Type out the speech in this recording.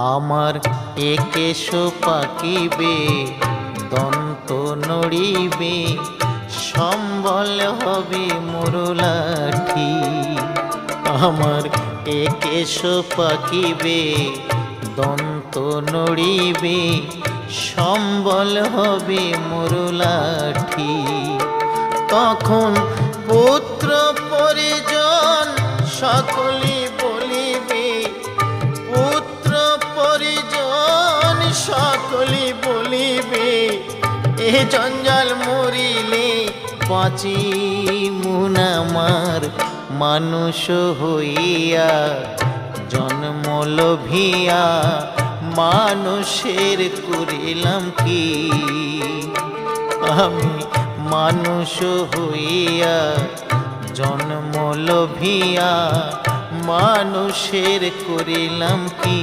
আমার একেশ পাকিবে, দন্ত নড়িবে, সম্বল হবে মুরলাঠি। আমার একেশ পাকিবে, দন্ত নড়িবে, সম্বল হবে মুরলাঠি। তখন পুত্র পরিজন সকলে বলিবে, পুত্র পরিজন সকলে বলিবে, এ জঞ্জাল মরিলে বাঁচিমু না আমার মানুষ হইয়া। জন্ম লোভিয়া মানুষের করিলাম কি, আমি মানুষ হইয়া জন্ম লোভিয়া মানুষের করিলাম কি।